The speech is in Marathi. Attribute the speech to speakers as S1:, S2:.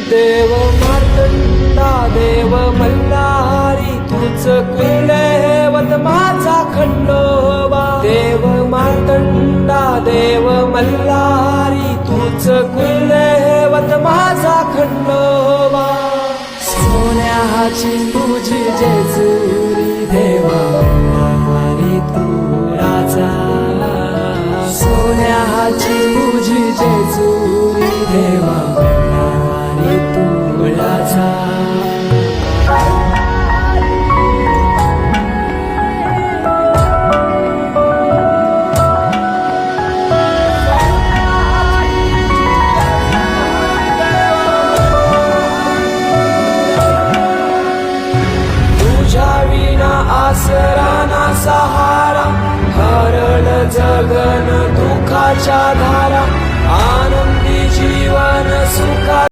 S1: देव मार्तंडा देव मल्हारी तूच कुलदैवत माझा खंडोबा. देव मार्तंडा देव मल्हारी तूच कुलदैवत माझा खंडोबा. सोन्याची तुझी जेजुरी देवा मल्हारी तू राजा. सोन्याची तुझी जेजुरी देवा मल्हारी तू राजा. आसरा ना सहारा हरळ जगन दुखाच्या धारा. आनंदी जीवन सुखा